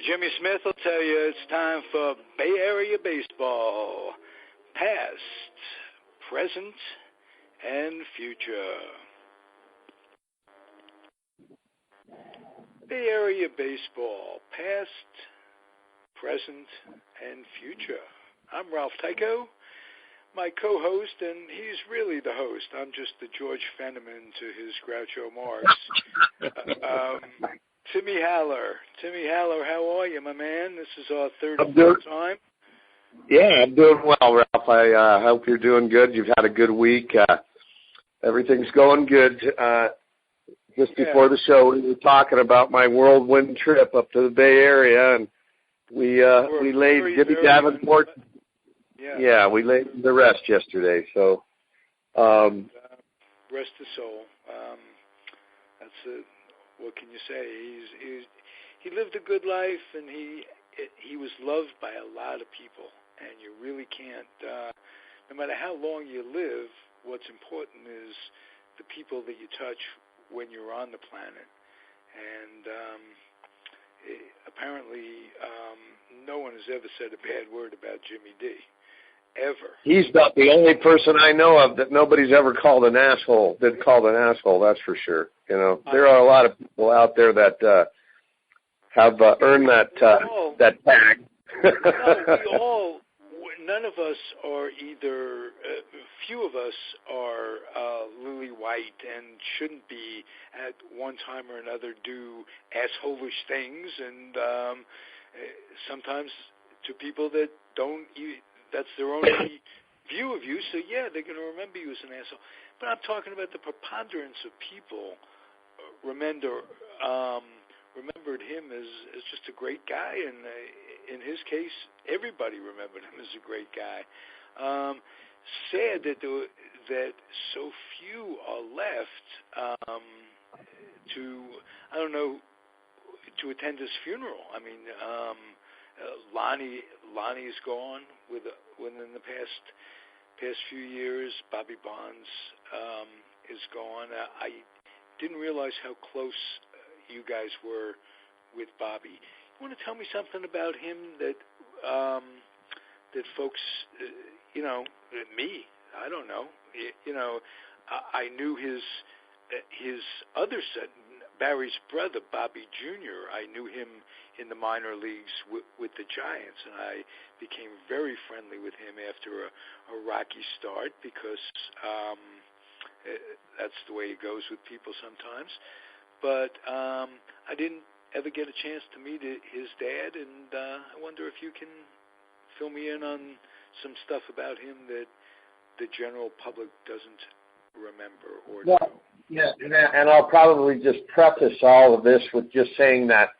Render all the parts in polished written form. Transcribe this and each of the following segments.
Jimmy Smith will tell you it's time for Bay Area baseball, past, present, and future. Bay Area baseball, past, present, and future. I'm Ralph Tycho, my co-host, and he's really the host. I'm just the George Fenneman to his Groucho Marx. Timmy Haller, how are you, my man? This is our third time. Yeah, I'm doing well, Ralph. I hope you're doing good. You've had a good week. Everything's going good. Just before the show, we were talking about my whirlwind trip up to the Bay Area, and we laid Jimmy Davenport. Yeah, we laid the rest yesterday. So, rest his soul. That's it. What can you say? He lived a good life, and he was loved by a lot of people. And you really can't, no matter how long you live, what's important is the people that you touch when you're on the planet. And apparently, no one has ever said a bad word about Jimmy D. Ever. He's not the only person I know of that nobody's ever called an asshole. That's for sure. You know, there are a lot of people out there that have earned that tag. None of us are either. Few of us are lily white and shouldn't be at one time or another do assholish things, and sometimes to people that don't. That's their only view of you, so yeah, they're going to remember you as an asshole. But I'm talking about the preponderance of people remembered him as just a great guy, and in his case, everybody remembered him as a great guy. Sad that so few are left to attend his funeral. I mean, Lonnie is gone within the past few years. Bobby Bonds is gone. I didn't realize how close you guys were with Bobby. You want to tell me something about him that folks, me, I don't know. I knew his other son, Barry's brother, Bobby Jr. I knew him in the minor leagues with the Giants, and I became very friendly with him after a rocky start because that's the way it goes with people sometimes. But I didn't ever get a chance to meet his dad, and I wonder if you can fill me in on some stuff about him that the general public doesn't remember or know. Yeah, and I'll probably just preface all of this with just saying that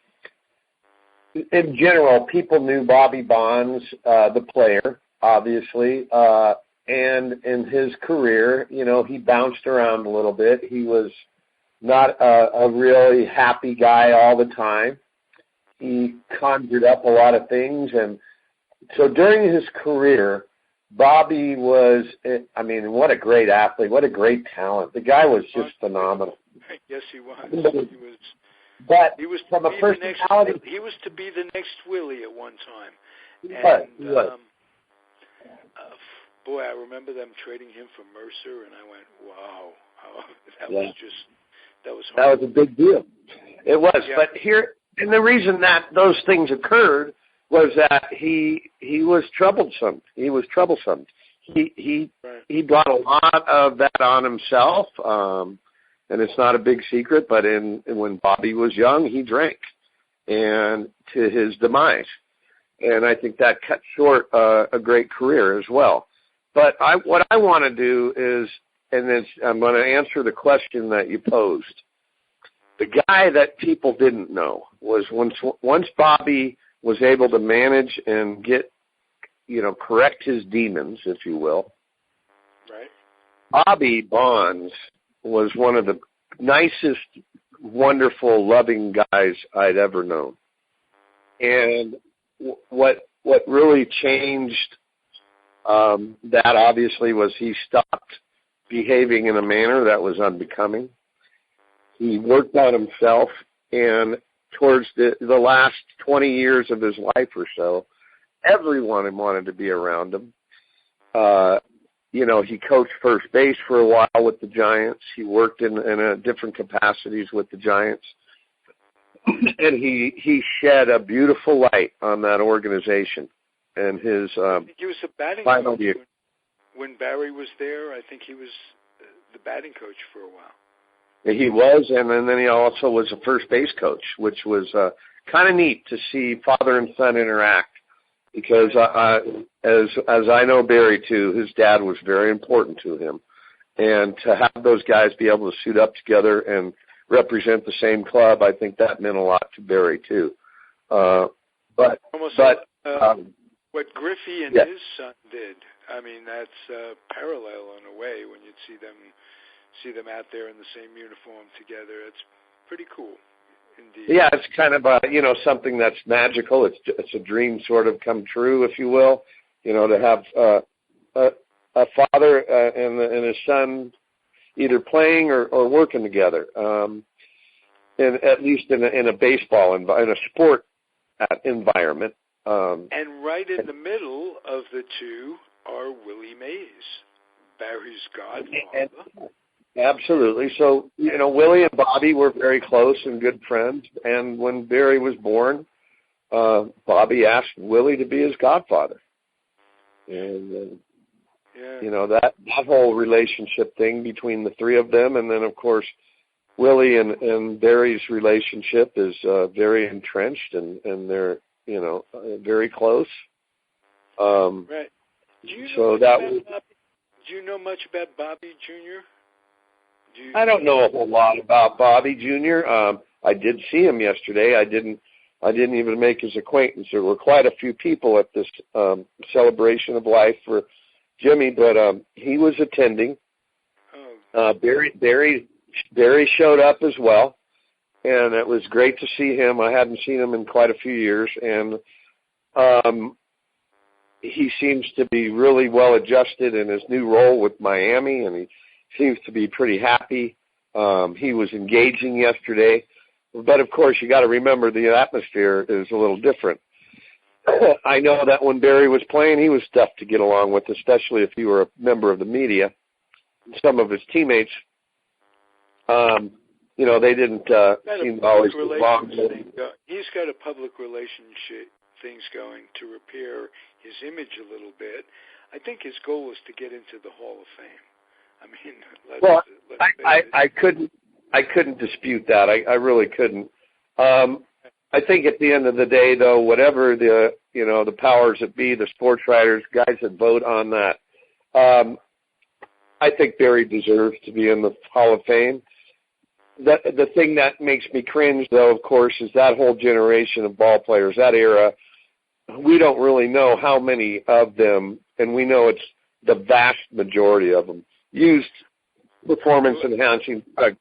in general, people knew Bobby Bonds, the player, obviously, and in his career, he bounced around a little bit. He was not a really happy guy all the time. He conjured up a lot of things, and so during his career, Bobby was, what a great athlete, what a great talent. The guy was just phenomenal. Yes, he was. But he was from a personality, he was to be the next Willie at one time. He And was. Boy, I remember them trading him for Mercer, and I went, "Wow, that was a big deal." It was, yeah. But here, and the reason that those things occurred was that he was troublesome. He was troublesome. He brought a lot of that on himself. And it's not a big secret, but when Bobby was young, he drank, and to his demise. And I think that cut short a great career as well. But what I want to do is, I'm going to answer the question that you posed. The guy that people didn't know was once Bobby was able to manage and get, correct his demons, if you will. Right. Bobby Bonds was one of the nicest, wonderful, loving guys I'd ever known. And what really changed that, obviously, was he stopped behaving in a manner that was unbecoming. He worked on himself, and towards the last 20 years of his life or so, everyone wanted to be around him. He coached first base for a while with the Giants. He worked in different capacities with the Giants. And he shed a beautiful light on that organization. And his he was a batting final coach year. When Barry was there. I think he was the batting coach for a while. He was, and then he also was a first base coach, which was kind of neat to see father and son interact. Because as I know Barry too, his dad was very important to him, and to have those guys be able to suit up together and represent the same club, I think that meant a lot to Barry too. But what Griffey and his son did, I mean, that's parallel in a way when you'd see them out there in the same uniform together. It's pretty cool. Indeed. Yeah, it's kind of something that's magical. It's a dream sort of come true, if you will. To have a father and his son either playing or working together, and at least in a baseball in a sport environment. And right in the middle of the two are Willie Mays, Barry's godfather. Absolutely. So, Willie and Bobby were very close and good friends. And when Barry was born, Bobby asked Willie to be his godfather. And, that whole relationship thing between the three of them. And then, of course, Willie and Barry's relationship is very entrenched, and they're, very close. Right. Do you know much about Bobby Jr.? I don't know a whole lot about Bobby Jr. I did see him yesterday. I didn't even make his acquaintance. There were quite a few people at this celebration of life for Jimmy, but he was attending. Barry showed up as well, and it was great to see him. I hadn't seen him in quite a few years, and he seems to be really well adjusted in his new role with Miami, and he seems to be pretty happy. He was engaging yesterday. But, of course, you got to remember the atmosphere is a little different. I know that when Barry was playing, he was tough to get along with, especially if you were a member of the media. Some of his teammates, they didn't seem to always get along. He's got a public relationship things going to repair his image a little bit. I think his goal is to get into the Hall of Fame. I mean, I couldn't dispute that. I really couldn't. I think at the end of the day, though, whatever the powers that be, the sports writers, guys that vote on that, I think Barry deserves to be in the Hall of Fame. The thing that makes me cringe, though, of course, is that whole generation of ball players, that era. We don't really know how many of them, and we know it's the vast majority of them, used performance-enhancing drugs.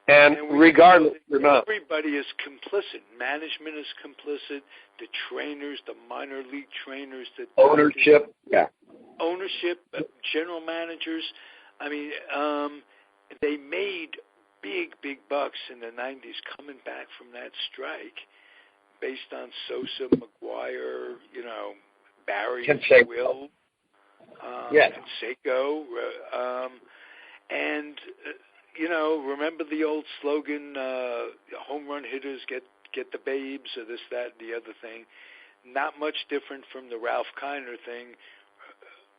And regardless or not, everybody is complicit. Management is complicit. The trainers, the minor league trainers, the ownership, general managers. I mean, they made big bucks in the 90s coming back from that strike, based on Sosa, McGuire, Barry, Will, Canseco, and remember the old slogan, home run hitters get the babes, or this, that, and the other thing. Not much different from the Ralph Kiner thing.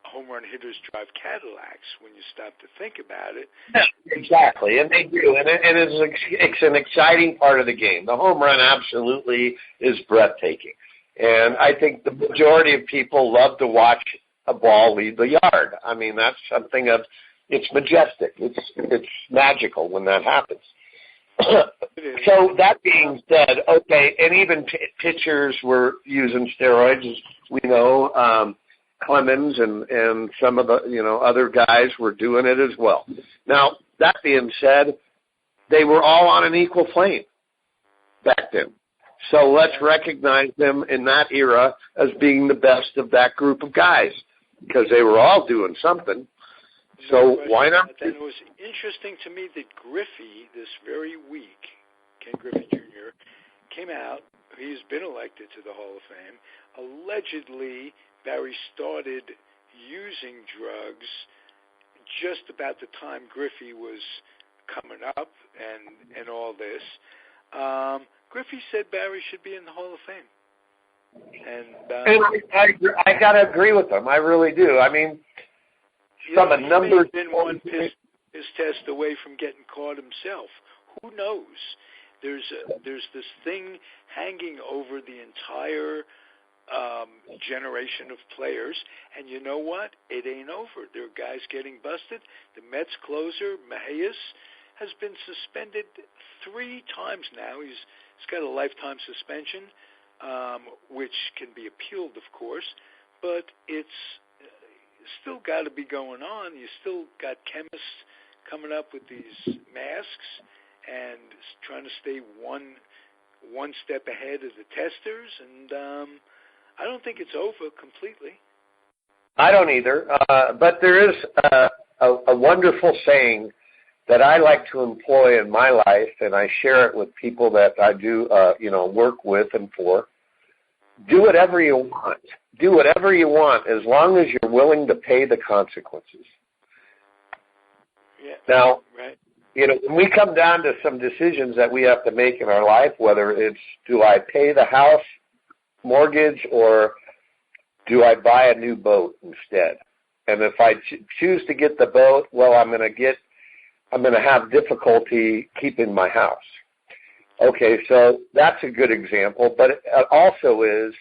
Home run hitters drive Cadillacs when you stop to think about it. Yeah, exactly, and they do, and it's an exciting part of the game. The home run absolutely is breathtaking, and I think the majority of people love to watch a ball leave the yard. I mean, that's something it's majestic. It's magical when that happens. So that being said, okay, and even pitchers were using steroids, as we know. Clemens and some of the other guys were doing it as well. Now that being said, they were all on an equal plane back then. So let's recognize them in that era as being the best of that group of guys because they were all doing something. So why not? But then it was interesting to me that Griffey, this very week, Ken Griffey Jr., came out. He's been elected to the Hall of Fame. Allegedly, Barry started using drugs just about the time Griffey was coming up and all this. Griffey said Barry should be in the Hall of Fame. And I got to agree with him. I really do. I mean, from a number... He may have been one piss test away from getting caught himself. Who knows? There's this thing hanging over the entire generation of players, and you know what? It ain't over. There are guys getting busted. The Mets closer, Mejias, has been suspended 3 times now. He's got a lifetime suspension, which can be appealed, of course, but it's still got to be going on. You still got chemists coming up with these masks and trying to stay one step ahead of the testers, and I don't think it's over completely. I don't either, but there is a wonderful saying that I like to employ in my life, and I share it with people that I do, work with and for. Do whatever you want. Do whatever you want as long as you're willing to pay the consequences. Yeah. Now, right. When we come down to some decisions that we have to make in our life, whether it's do I pay the house mortgage or do I buy a new boat instead? And if I choose to get the boat, well, I'm going to have difficulty keeping my house. Okay, so that's a good example, but it also is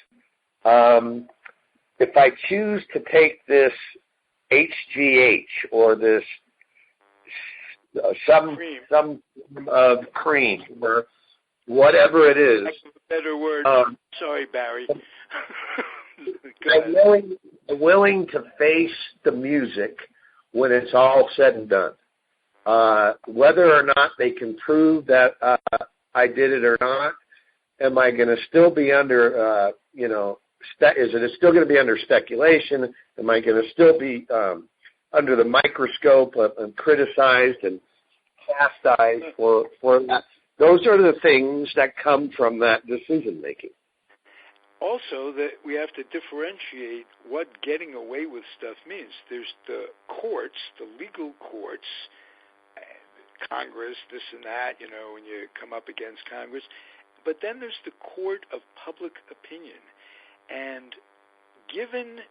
if I choose to take this HGH or this some cream or whatever it is. Better word. Sorry, Barry. I'm willing to face the music when it's all said and done. Whether or not they can prove that I did it or not, am I going to still be under, is it still going to be under speculation? Am I going to still be under the microscope and criticized and chastised for that? Those are the things that come from that decision making. Also, that we have to differentiate what getting away with stuff means. There's the courts, the legal courts, Congress, this and that, when you come up against Congress. But then there's the court of public opinion. And given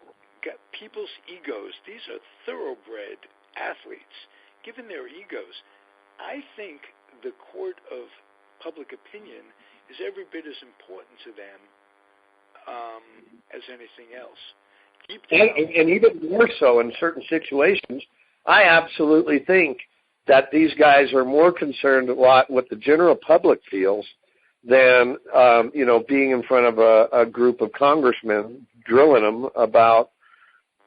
people's egos, these are thoroughbred athletes, given their egos, I think the court of public opinion is every bit as important to them as anything else. And even more so in certain situations, I absolutely think that these guys are more concerned a lot what the general public feels than, being in front of a group of congressmen drilling them about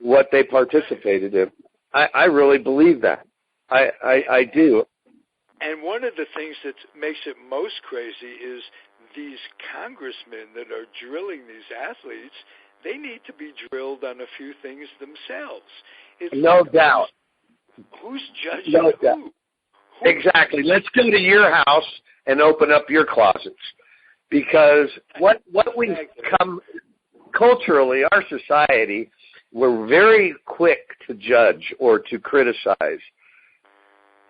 what they participated in. I really believe that. I do. And one of the things that makes it most crazy is these congressmen that are drilling these athletes, they need to be drilled on a few things themselves. No doubt. Who's judging no who? Doubt. Exactly. Let's go to your house and open up your closets. Because what we've come culturally, our society, we're very quick to judge or to criticize.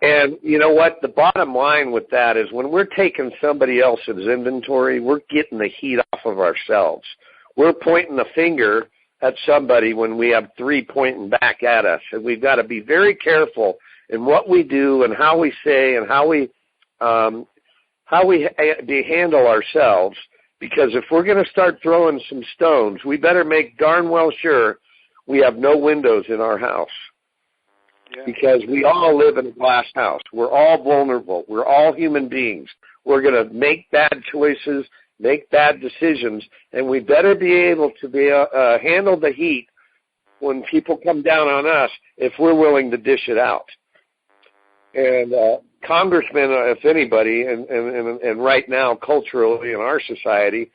And you know what? The bottom line with that is when we're taking somebody else's inventory, we're getting the heat off of ourselves. We're pointing the finger at somebody when we have 3 pointing back at us. And we've got to be very careful in what we do and how we say and how we handle ourselves. Because if we're going to start throwing some stones, we better make darn well sure we have no windows in our house. because we all live in a glass house. We're all vulnerable. We're all human beings. We're going to make bad choices, make bad decisions, and we better be able to handle the heat when people come down on us if we're willing to dish it out. And congressmen, if anybody, and right now culturally in our society,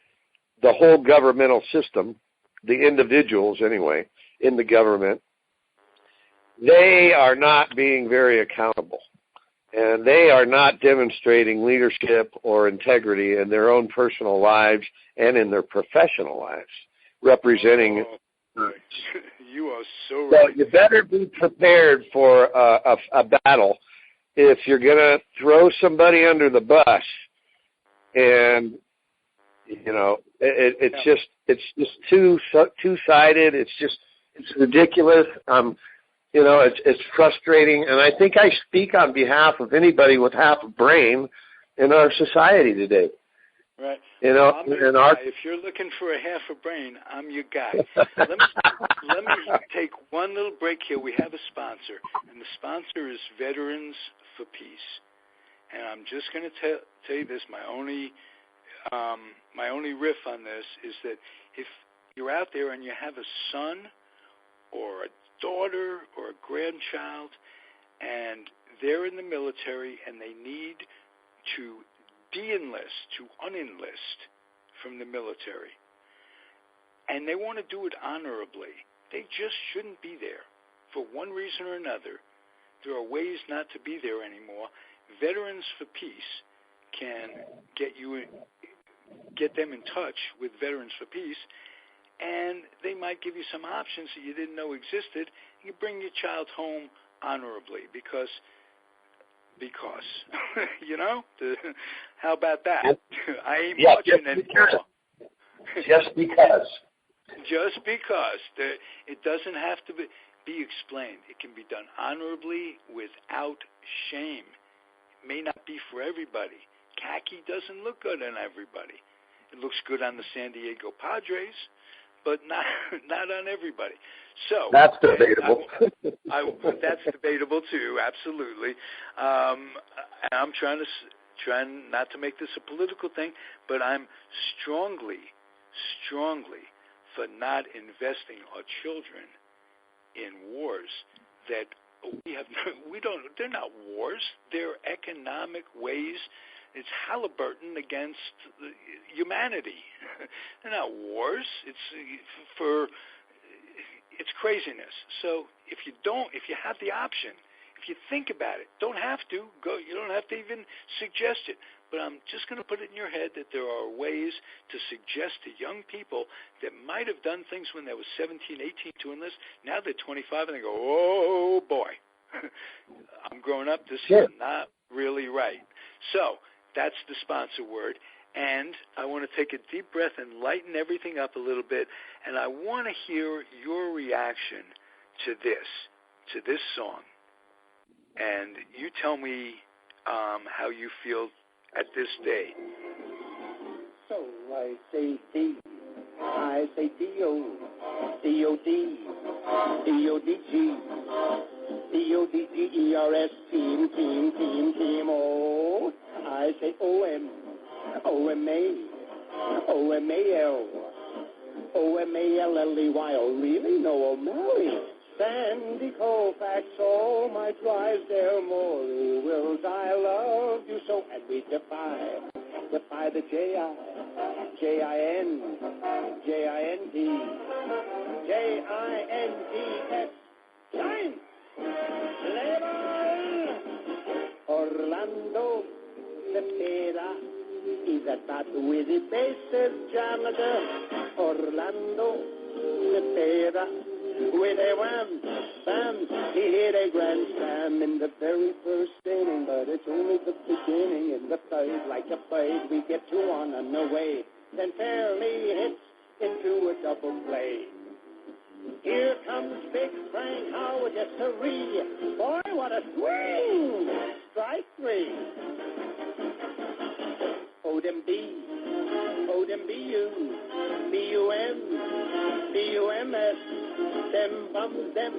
the whole governmental system, the individuals anyway, in the government, they are not being very accountable. And they are not demonstrating leadership or integrity in their own personal lives and in their professional lives, representing. You are so right. So you better be prepared for a battle if you're going to throw somebody under the bus. And, you know, it's just two-sided. It's ridiculous. You know, it's frustrating, and I think I speak on behalf of anybody with half a brain in our society today. Right. You know, if you're looking for a half a brain, I'm your guy. let me take one little break here. We have a sponsor, and the sponsor is Veterans for Peace. And I'm just going to tell you this. My only riff on this is that if you're out there and you have a son or a daughter or a grandchild and they're in the military and they need to de-enlist, to unenlist from the military, and they want to do it honorably, they just shouldn't be there. For one reason or another, there are ways not to be there anymore. Veterans for Peace can get them in touch with Veterans for Peace, and they might give you some options that you didn't know existed. You bring your child home honorably because you know, how about that? I ain't watching anymore. Just because. Just because. It doesn't have to be explained. It can be done honorably without shame. It may not be for everybody. Khaki doesn't look good on everybody. It looks good on the San Diego Padres, but not on everybody. So that's debatable. That's debatable too, absolutely. I'm trying not to make this a political thing, but I'm strongly for not investing our children in wars that they're not wars. They're economic ways. It's Halliburton against humanity. They're not wars. It's craziness. So if you have the option, if you think about it, don't have to go. You don't have to even suggest it. But I'm just going to put it in your head that there are ways to suggest to young people that might have done things when they were 17, 18 to enlist. Now they're 25 and they go, oh boy, I'm growing up. This is not really right. So that's the sponsor word. And I want to take a deep breath and lighten everything up a little bit. And I want to hear your reaction to this song. And you tell me how you feel at this day. So I say D, I say D-O, D-O-D, D-O-D-G, D-O-D-G-E-R-S, team, O. I say O-M, O-M-A, O-M-A-L, O-M-A-L-L-E-Y. Oh, really? No, O'Malley. Sandy Colfax, all my drives there, Maury Wills, I love you so. And we defy the J-I-N-J-I-N-D, J-I-N-D-S, Shine, Level, Orlando, Cepeda, is that bat with the bases jammed, Orlando, Cepeda, with a wham, bam, he hit a grand slam in the very first inning, but it's only the beginning. In the third, like a bird, we get 2 on and away, then fairly hits into a double play. Here comes Big Frank Howard, just a ree. Boy, what a swing! Strike 3. Odem B-U, B-U-M, B-U-M-S. Them bums, them.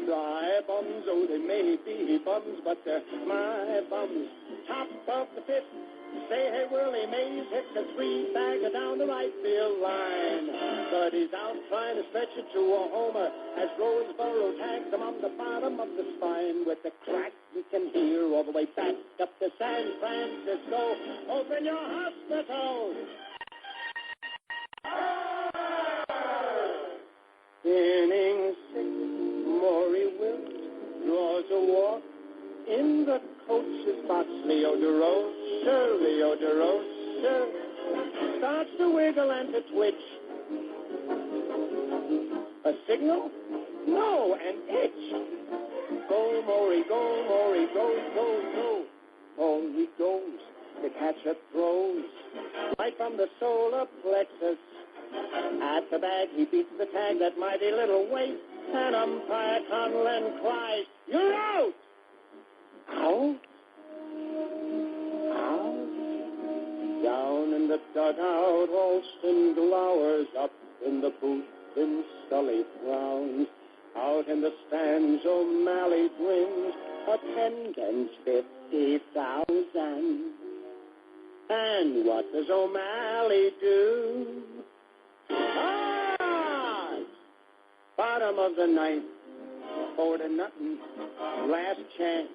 Drive bums, oh, they may be bums, but they're my bums. Top of the fifth, say, hey, Willie Mays hits a three-bagger down the right field line. But he's out trying to stretch it to a homer as Roseboro tags him on the bottom of the spine with the crack you can hear all the way back up to San Francisco. Open your hospital! Inning six, Maury Wills draws a walk. In the coach's box, Leo DeRosa starts to wiggle and to twitch. A signal? No, an itch. Go, Maury, go, Maury, go, go, go. Maury goes, the catcher throws, right from the solar plexus. At the bag, he beats the tag that mighty little waist, and umpire Conlon cries, "You're out!" Out? Out? Down in the dugout, Alston glowers. Up in the booth, in Scully frowns. Out in the stands, O'Malley grins. Attendance 50,000. And what does O'Malley do? Bottom of the ninth, 4-0, last chance.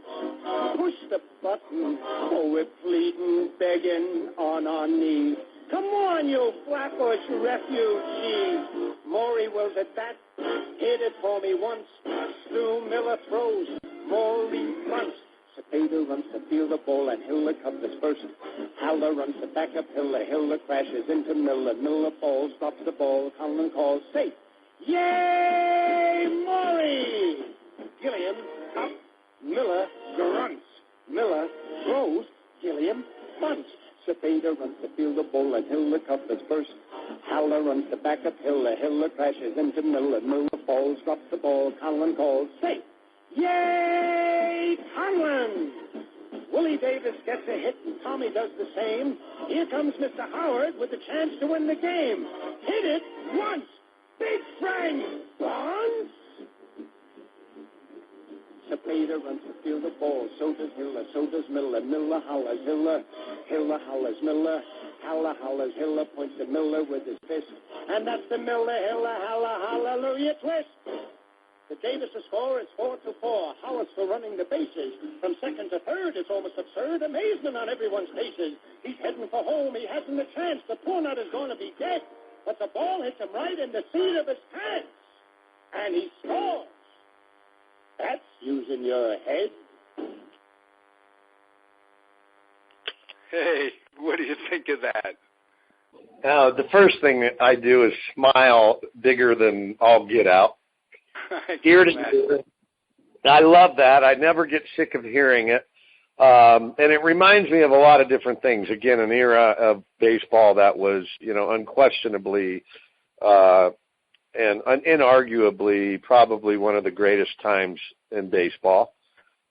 Push the button, oh, we're pleading, begging on our knees. Come on, you Flatbush refugees. Maury Wills at bat, hit it for me once. Stu Miller throws, Maury bunts. Cepeda runs to field the ball and Hiller covers first. Haller runs to back up Hiller. Hiller crashes into Miller. Miller falls, drops the ball. Conlon calls safe. Yay, Maury! Gilliam up. Miller grunts. Miller throws. Gilliam bunts. Cepeda runs to field the ball and Hiller covers first. Haller runs to back up Hiller. Hiller crashes into Miller. Miller falls, drops the ball. Conlon calls safe. Yay, Conlon! Willie Davis gets a hit, and Tommy does the same. Here comes Mr. Howard with a chance to win the game. Hit it once. Big Frank once. Cepeda runs to field the ball. So does Hiller. So does Miller. Miller hollers Hiller. Hiller hollers Miller. Haller hollers Hiller. Points to Miller with his fist. And that's the Miller, Hiller, Haller, hallelujah twist. The Davis score is 4-4. Howard still running the bases. From second to third, it's almost absurd. Amazement on everyone's faces. He's heading for home. He hasn't a chance. The poor nut is going to be dead. But the ball hits him right in the seat of his pants. And he scores. That's using your head. Hey, what do you think of that? The first thing that I do is smile bigger than all get out. Ear to ear. I love that. I never get sick of hearing it. And it reminds me of a lot of different things. Again, an era of baseball that was, unquestionably and inarguably probably one of the greatest times in baseball.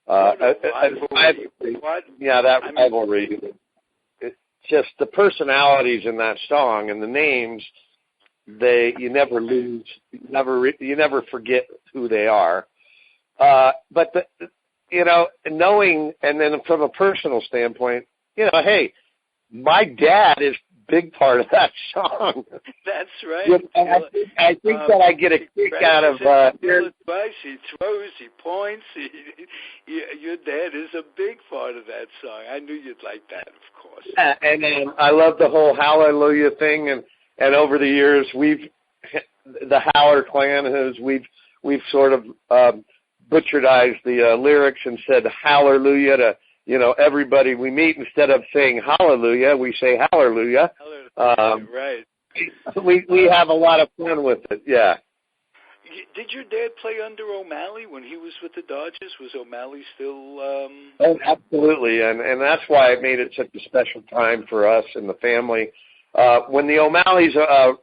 That rivalry. It's just the personalities in that song and the names. You never lose, you never forget who they are. But knowing, and then from a personal standpoint, hey, my dad is a big part of that song. That's right. I think that I get a kick out of he throws, he points. Your dad is a big part of that song. I knew you'd like that, of course. Yeah, and I love the whole hallelujah thing, and over the years, the Howler clan we've sort of butcheredized the lyrics and said hallelujah to everybody we meet. Instead of saying hallelujah, we say hallelujah. Right. We have a lot of fun with it. Yeah. Did your dad play under O'Malley when he was with the Dodgers? Was O'Malley still? Oh, absolutely, and that's why it made it such a special time for us and the family. When the O'Malleys,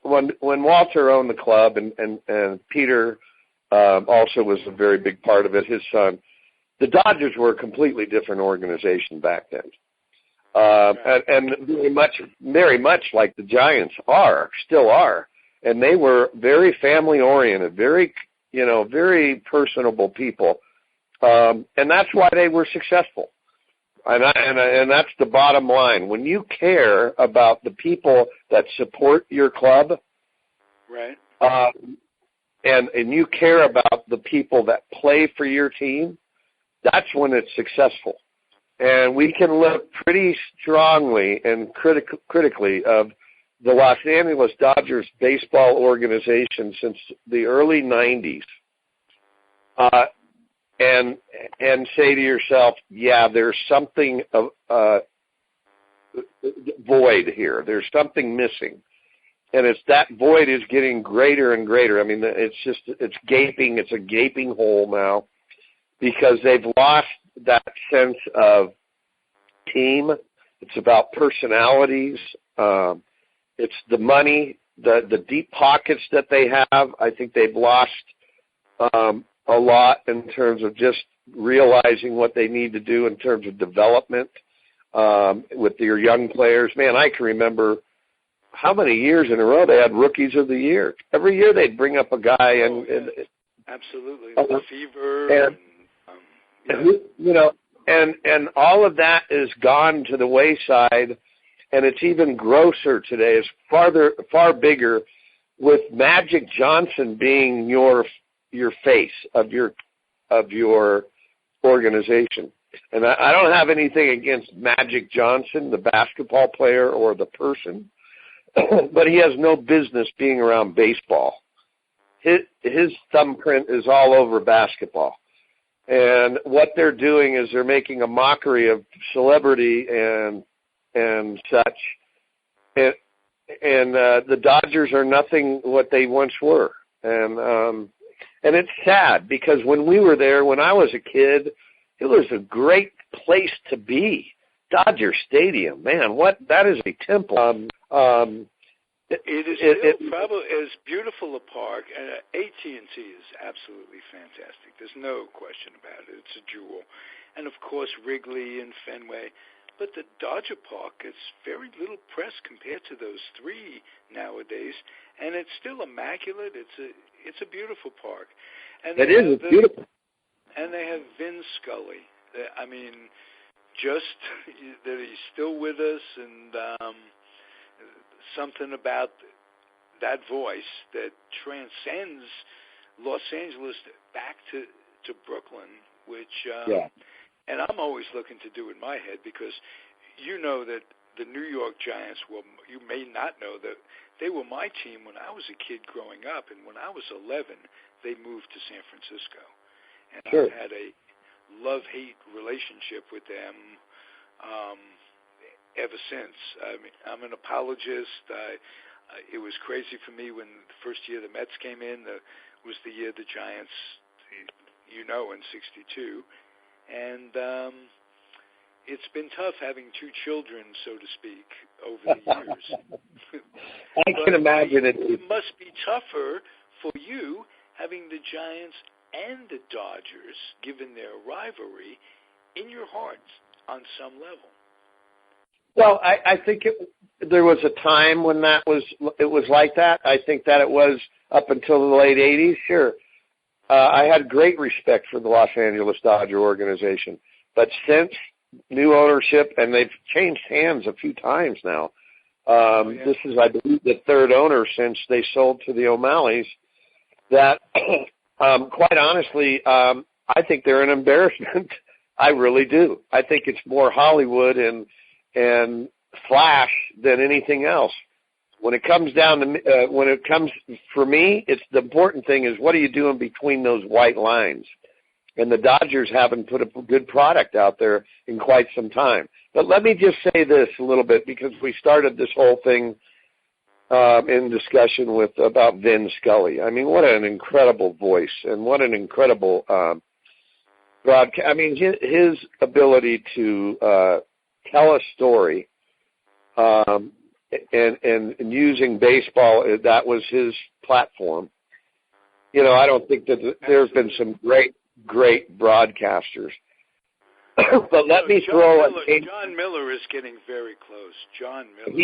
when Walter owned the club and Peter also was a very big part of it, his son, the Dodgers were a completely different organization back then. And very much like the Giants still are. And they were very family oriented, very personable people. And that's why they were successful. And that's the bottom line. When you care about the people that support your club, right, and you care about the people that play for your team, that's when it's successful. And we can look pretty strongly and critically of the Los Angeles Dodgers baseball organization since the early 90s. And say to yourself, yeah, there's something void here. There's something missing. And it's that void is getting greater and greater. I mean, it's gaping. It's a gaping hole now because they've lost that sense of team. It's about personalities. It's the money, the deep pockets that they have. I think they've lost a lot in terms of just realizing what they need to do in terms of development with your young players. Man, I can remember how many years in a row they had Rookies of the Year. Every year they'd bring up a guy and absolutely, Fever, and all of that is gone to the wayside, and it's even grosser today. It's far bigger, with Magic Johnson being your face of your organization. And I don't have anything against Magic Johnson, the basketball player or the person, but he has no business being around baseball. His thumbprint is all over basketball. And what they're doing is they're making a mockery of celebrity and such. And the Dodgers are nothing what they once were. And it's sad because when we were there, when I was a kid, it was a great place to be. Dodger Stadium, man, that is a temple. It is still probably as beautiful a park, and AT&T is absolutely fantastic. There's no question about it. It's a jewel. And, of course, Wrigley and Fenway. But the Dodger Park gets very little press compared to those three nowadays, and it's still immaculate. It's a beautiful park. And it's beautiful. And they have Vin Scully. I mean, just that he's still with us, and something about that voice that transcends Los Angeles back to Brooklyn, which and I'm always looking to do in my head, because you know that the New York Giants, well, you may not know that they were my team when I was a kid growing up, and when I was 11, they moved to San Francisco. And sure. I've had a love-hate relationship with them ever since. I mean, I'm an apologist. It was crazy for me when the first year the Mets came in. Was the year the Giants, in '62. And it's been tough having two children, so to speak, over the years. I can imagine it. It must be tougher for you having the Giants and the Dodgers, given their rivalry, in your hearts on some level. Well, I think there was a time when it was like that. I think that it was up until the late 80s, sure. I had great respect for the Los Angeles Dodger organization. But since new ownership, and they've changed hands a few times now, this is, I believe, the third owner since they sold to the O'Malleys, that quite honestly, I think they're an embarrassment. I really do. I think it's more Hollywood and flash than anything else. When it comes down to, for me, it's the important thing is what are you doing between those white lines? And the Dodgers haven't put a good product out there in quite some time. But let me just say this a little bit, because we started this whole thing in discussion about Vin Scully. I mean, what an incredible voice and what an incredible broadcast. I mean, his ability to tell a story and using baseball, that was his platform. I don't think that there's been some great broadcasters. But let me throw John Miller is getting very close. John Miller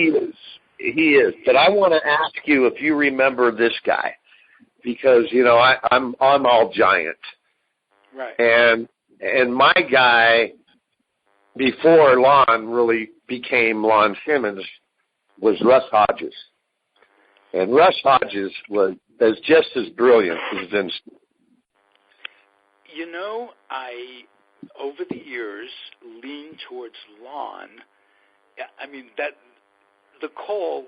He is. But I want to ask you if you remember this guy, because I'm all Giant. Right. And And my guy before Lon really became Lon Simmons was Russ Hodges. And Russ Hodges was just as brilliant as Vince. You know, I, over the years, leaned towards Lon. I mean, that the call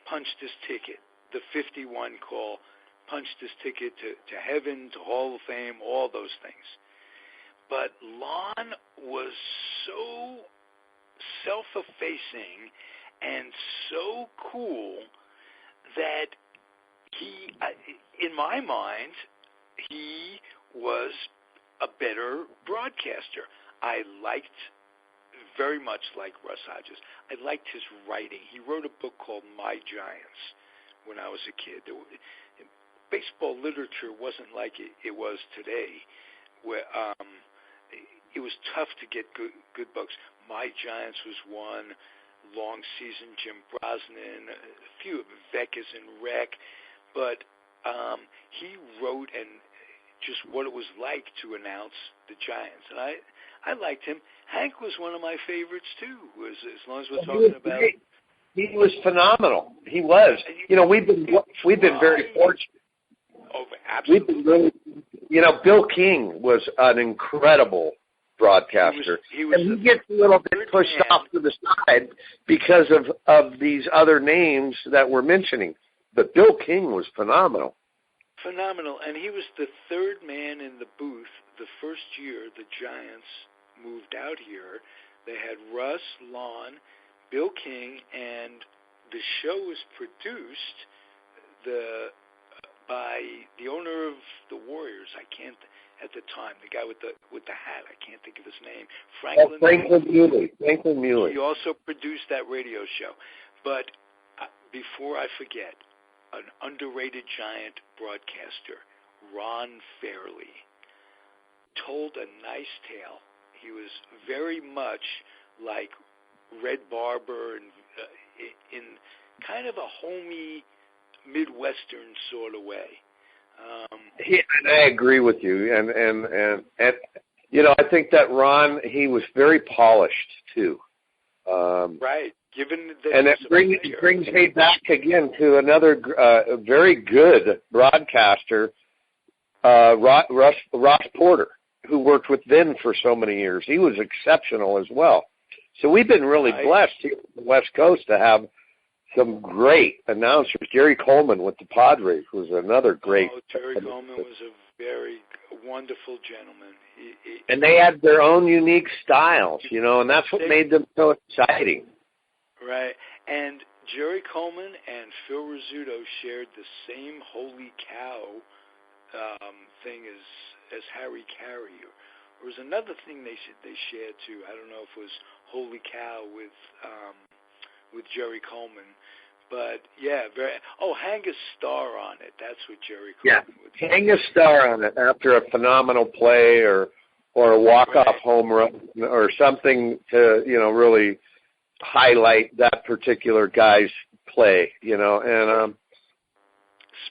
punched his ticket. The 51 call punched his ticket to heaven, to Hall of Fame, all those things. But Lon was so self-effacing and so cool that he, in my mind, he was a better broadcaster. I very much like Russ Hodges. I liked his writing. He wrote a book called My Giants when I was a kid. Baseball literature wasn't like it was today, where it was tough to get good books. My Giants was one. Long Season, Jim Brosnan, a few of Veck is in Rec, but he wrote and just what it was like to announce the Giants, and I liked him. Hank was one of my favorites too. As long as we're talking about, he was phenomenal. He was. You know, we've been very fortunate. Oh, absolutely. We've been really, Bill King was an incredible broadcaster. And he gets a little bit pushed off to the side because of these other names that we're mentioning. But Bill King was phenomenal. Phenomenal. And he was the third man in the booth the first year the Giants moved out here. They had Russ, Lon, Bill King, and the show was produced by the owner of the Warriors. I can't at the time, the guy with the hat. I can't think of his name. Franklin Muley. Franklin Muley. He also produced that radio show. But before I forget, an underrated Giant broadcaster, Ron Fairley, told a nice tale. He was very much like Red Barber and in kind of a homey Midwestern sort of way. And I agree with you, and I think that Ron, he was very polished too. Right. Given that, and it brings me back again to another very good broadcaster, Ross Porter, who worked with Vin for so many years. He was exceptional as well. So we've been really blessed here on the West Coast to have some great announcers. Jerry Coleman with the Padres was another great. Jerry Coleman was a very wonderful gentleman. And they had their own unique styles, and that's what made them so exciting. Right. And Jerry Coleman and Phil Rizzuto shared the same holy cow thing as Harry Carey. There was another thing they shared too. I don't know if it was holy cow with Jerry Coleman, but hang a star on it. That's what Jerry Coleman would say. Hang a star on it after a phenomenal play or a walk-off home run or something to really highlight that particular guy's play. And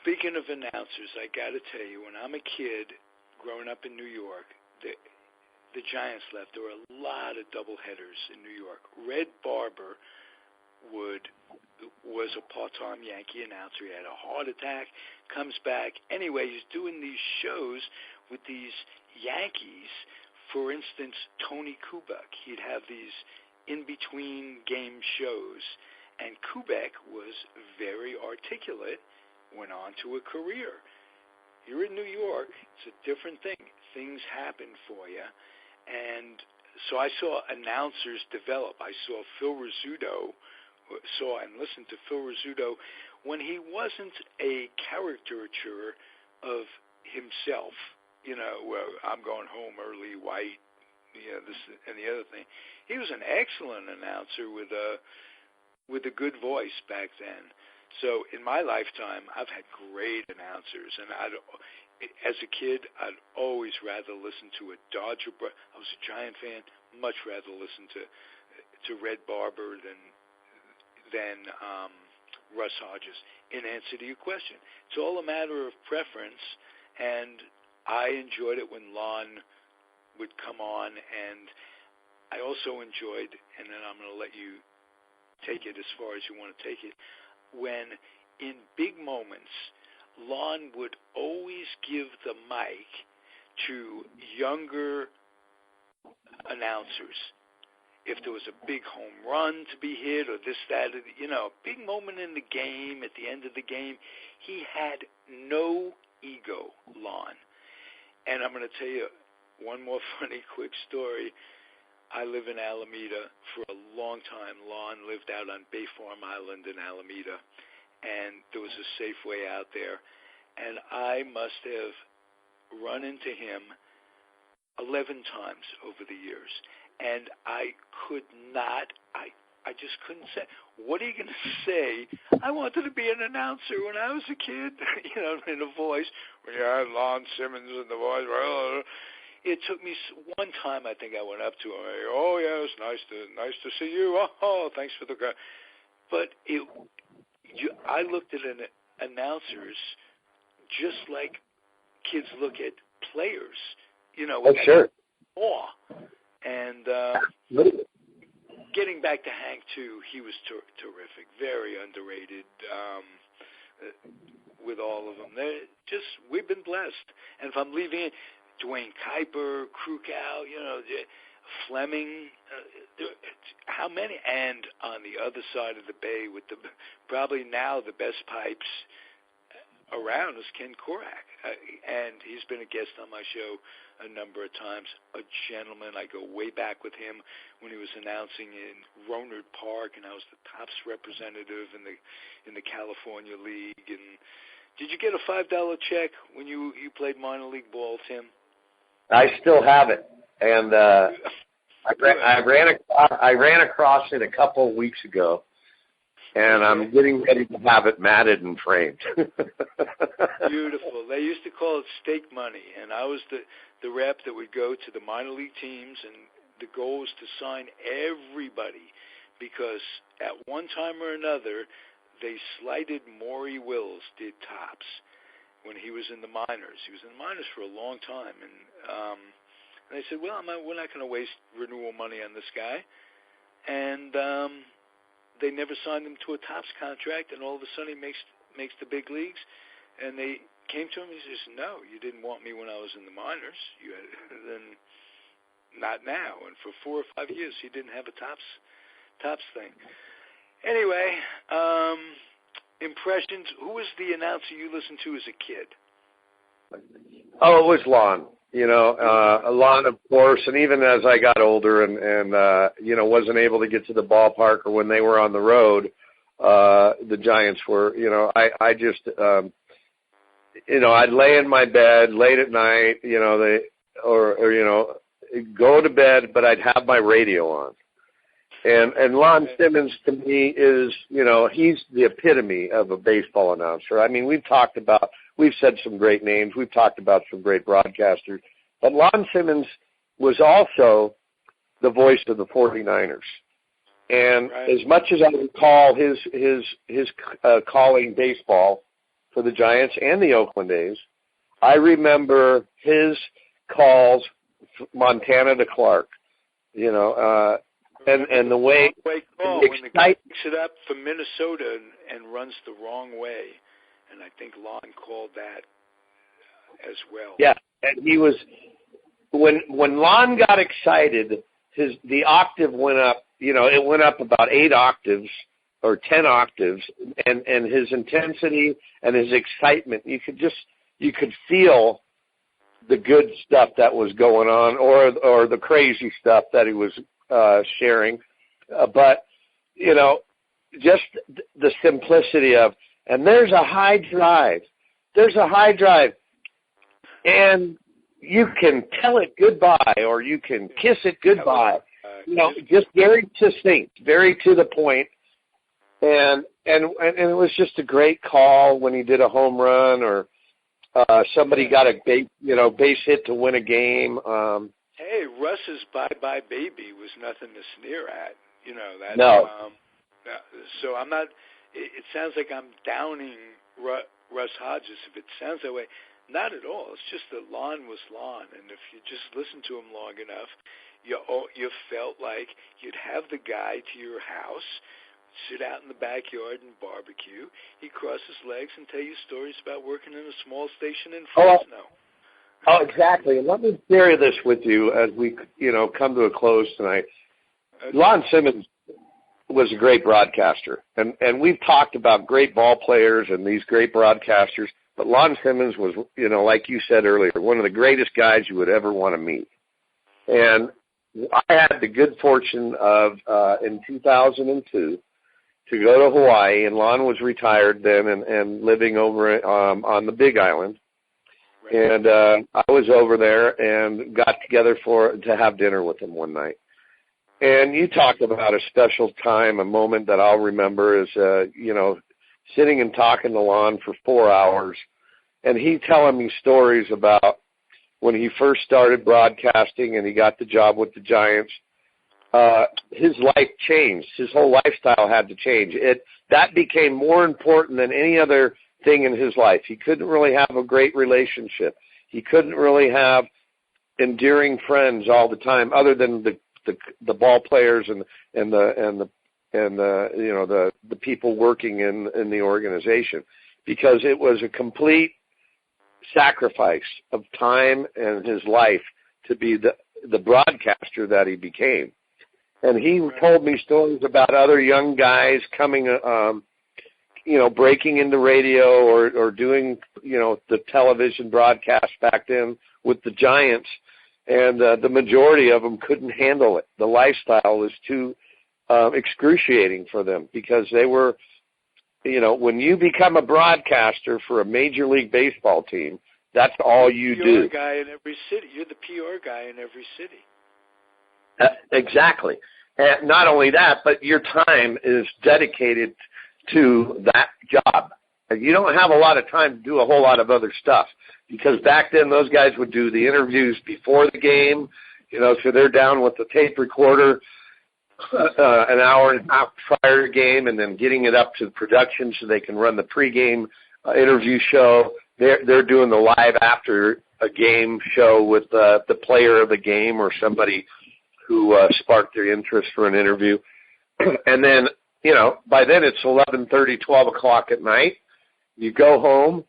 speaking of announcers, I got to tell you, when I'm a kid growing up in New York, the Giants left. There were a lot of doubleheaders in New York. Red Barber was a part-time Yankee announcer. He had a heart attack, comes back. Anyway, he's doing these shows with these Yankees. For instance, Tony Kubek. He'd have these in-between game shows, and Kubek was very articulate, went on to a career. You're in New York, it's a different thing. Things happen for you. And so I saw announcers develop. I saw Phil Rizzuto, saw and listened to Phil Rizzuto when he wasn't a caricature of himself. I'm going home early, white, this and the other thing. He was an excellent announcer with a good voice back then. So in my lifetime, I've had great announcers, and as a kid, I'd always rather listen to a Dodger. I was a Giant fan. Much rather listen to Red Barber than Russ Hodges. In answer to your question, it's all a matter of preference, and I enjoyed it when Lon would come on, and I also enjoyed, and then I'm going to let you take it as far as you want to take it, when in big moments, Lon would always give the mic to younger announcers. If there was a big home run to be hit or this, that, or a big moment in the game, at the end of the game, he had no ego, Lon. And I'm going to tell you one more funny, quick story. I live in Alameda for a long time. Lon lived out on Bay Farm Island in Alameda, and there was a Safeway out there. And I must have run into him 11 times over the years. And I could not, I just couldn't say, what are you going to say? I wanted to be an announcer when I was a kid, in a voice. When you had Lon Simmons in the voice, it took me one time. I think I went up to him. Oh yes, nice to see you. Oh, thanks for the. But I looked at announcers just like kids look at players. Oh, sure. Awe. And getting back to Hank too, he was terrific, very underrated. With all of them, we've been blessed. And if I'm leaving it, Dwayne Kuiper, Krukow, Fleming, how many? And on the other side of the bay, with probably now the best pipes around is Ken Korak, and he's been a guest on my show a number of times. A gentleman. I go way back with him when he was announcing in Rohnert Park, and I was the Topps representative in the California League. And did you get a $5 check when you played minor league ball, Tim? I still have it, and I ran across it a couple of weeks ago. And I'm getting ready to have it matted and framed. Beautiful. They used to call it stake money, and I was the rep that would go to the minor league teams, and the goal was to sign everybody, because at one time or another, they slighted Maury Wills, did Topps, when he was in the minors. He was in the minors for a long time, and they said, well, we're not going to waste renewal money on this guy. And they never signed him to a Topps contract, and all of a sudden he makes the big leagues. And they came to him, he says, no, you didn't want me when I was in the minors. Then not now. And for 4 or 5 years, he didn't have a Topps thing. Anyway, impressions. Who was the announcer you listened to as a kid? Oh, it was Lon. Lon, of course, and even as I got older and wasn't able to get to the ballpark, or when they were on the road, the Giants were, I just, I'd lay in my bed late at night, go to bed, but I'd have my radio on. And Lon Simmons, to me, is, he's the epitome of a baseball announcer. I mean, we've said some great names. We've talked about some great broadcasters. But Lon Simmons was also the voice of the 49ers. And as much as I recall his calling baseball for the Giants and the Oakland A's, I remember his calls, Montana to Clark, and the way when the guy picks it up from Minnesota and runs the wrong way, and I think Lon called that as well. Yeah, and he was when Lon got excited, the octave went up. It went up about 8 octaves or 10 octaves, and his intensity and his excitement, you could feel the good stuff that was going on, or the crazy stuff that he was sharing, but just the simplicity of, and there's a high drive, and you can tell it goodbye, or you can kiss it goodbye. Just very succinct, very to the point, and it was just a great call when he did a home run, or somebody got a base hit to win a game. Hey, Russ's "Bye-Bye Baby" was nothing to sneer at. No. So I'm not. It sounds like I'm downing Russ Hodges. If it sounds that way, Not at all. It's just that Lon was Lon, and if you just listened to him long enough, you felt like you'd have the guy to your house, sit out in the backyard and barbecue. He'd cross his legs and tell you stories about working in a small station in Fresno. Oh, exactly. And let me share this with you as we, come to a close tonight. Okay. Lon Simmons was a great broadcaster, and we've talked about great ball players and these great broadcasters, but Lon Simmons was, like you said earlier, one of the greatest guys you would ever want to meet. And I had the good fortune of, in 2002, to go to Hawaii, and Lon was retired then and living over on the Big Island. Right. And I was over there and got together to have dinner with him one night. And you talked about a special time, a moment that I'll remember is, sitting and talking to Lon for 4 hours, and he telling me stories about when he first started broadcasting and he got the job with the Giants. His life changed. His whole lifestyle had to change. That became more important than any other thing in his life. He couldn't really have a great relationship. He couldn't really have endearing friends all the time, other than the ball players and the people working in the organization, because it was a complete sacrifice of time and his life to be the broadcaster that he became. And he told me stories about other young guys coming, breaking into radio or doing, the television broadcast back then with the Giants. And the majority of them couldn't handle it. The lifestyle was too excruciating for them, because they were, when you become a broadcaster for a Major League Baseball team, that's all you do. You're the PR guy in every city. You're the PR guy in every city. Exactly. And not only that, but your time is dedicated to that job. You don't have a lot of time to do a whole lot of other stuff, because back then those guys would do the interviews before the game, so they're down with the tape recorder an hour and a half prior to the game, and then getting it up to the production so they can run the pregame interview show. They're doing the live after a game show with the player of the game or somebody who sparked their interest for an interview. And then, by then it's 11:30, 12 o'clock at night. You go home,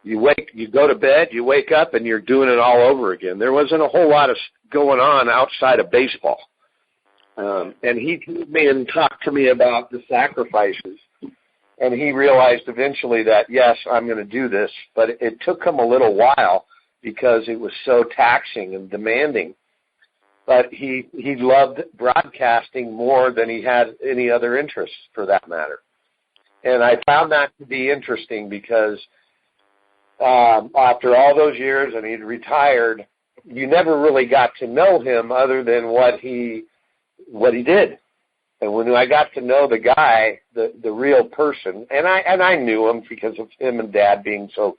you go to bed, you wake up, and you're doing it all over again. There wasn't a whole lot of going on outside of baseball. And he told me and talked to me about the sacrifices. And he realized eventually that, yes, I'm going to do this. But it took him a little while because it was so taxing and demanding. But he loved broadcasting more than he had any other interests, for that matter. And I found that to be interesting because after all those years and he'd retired, you never really got to know him other than what he did. And when I got to know the guy, the real person, and I knew him because of him and Dad being so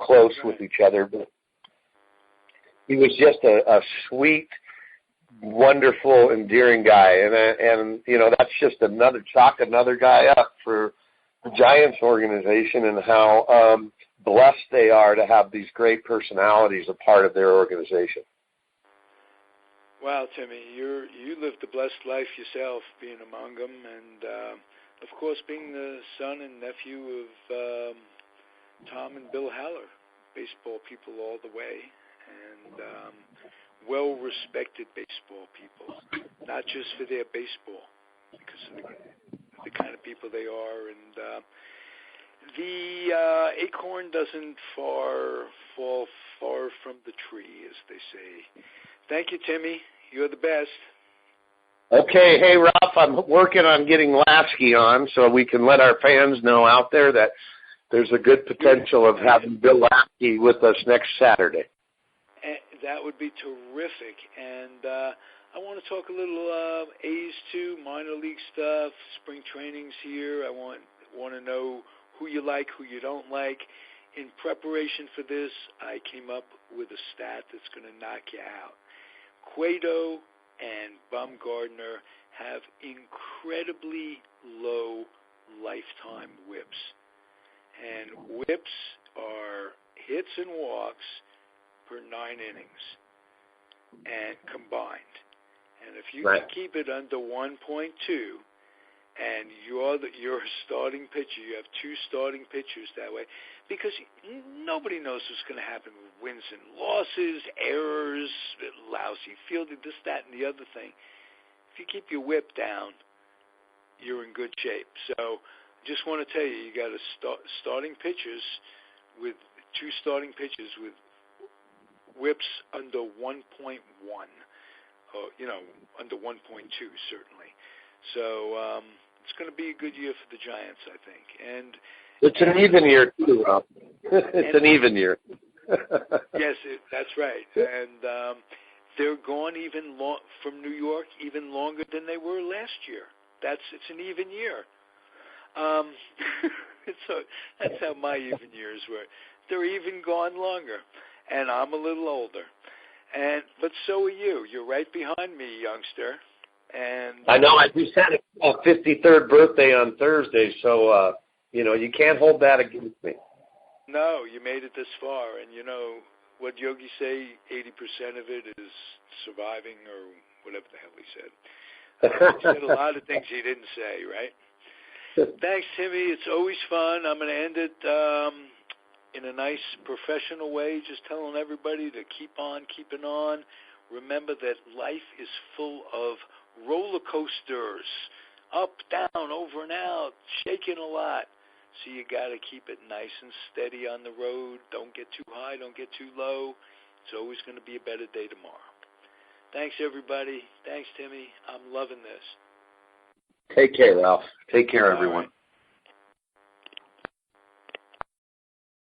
close with each other, but he was just a sweet, wonderful, endearing guy, and that's just another guy up for the Giants organization and how blessed they are to have these great personalities a part of their organization. Wow, Timmy, you lived a blessed life yourself, being among them, and of course being the son and nephew of Tom and Bill Haller, baseball people all the way, and well-respected baseball people, not just for their baseball, because of the kind of people they are, and the acorn doesn't fall far from the tree, as they say. Thank you, Timmy. You're the best. Okay. Hey, Ralph, I'm working on getting Lasky on so we can let our fans know out there that there's a good potential of having Bill Lasky with us next Saturday. That would be terrific. And I want to talk a little A's too, minor league stuff, spring trainings here. I want to know who you like, who you don't like. In preparation for this, I came up with a stat that's going to knock you out. Cueto and Bumgarner have incredibly low lifetime whips. And whips are hits and walks per 9 innings and combined. And if you can keep it under 1.2, and you're a starting pitcher, you have 2 starting pitchers that way, because nobody knows what's going to happen with wins and losses, errors, lousy fielding, this, that, and the other thing. If you keep your whip down, you're in good shape. So just want to tell you, you got starting pitchers with 2 starting pitchers with whips under 1.1, or, under 1.2 certainly. So it's going to be a good year for the Giants, I think. And it's an even year too, Rob. It's an even year. Yes, that's right. And they're gone from New York even longer than they were last year. It's an even year. That's how my even years were. They're even gone longer, and I'm a little older. But so are you. You're right behind me, youngster. And I know. I just had a 53rd birthday on Thursday, so you can't hold that against me. No, you made it this far, and what Yogi say? 80% of it is surviving, or whatever the hell he said. He said a lot of things he didn't say, right? Thanks, Timmy. It's always fun. I'm going to end it in a nice professional way, just telling everybody to keep on keeping on. Remember that life is full of roller coasters, up, down, over and out, shaking a lot. So you got to keep it nice and steady on the road. Don't get too high, don't get too low. It's always going to be a better day tomorrow. Thanks, everybody. Thanks, Timmy. I'm loving this. Take care, Ralph. Take care, everyone. Right.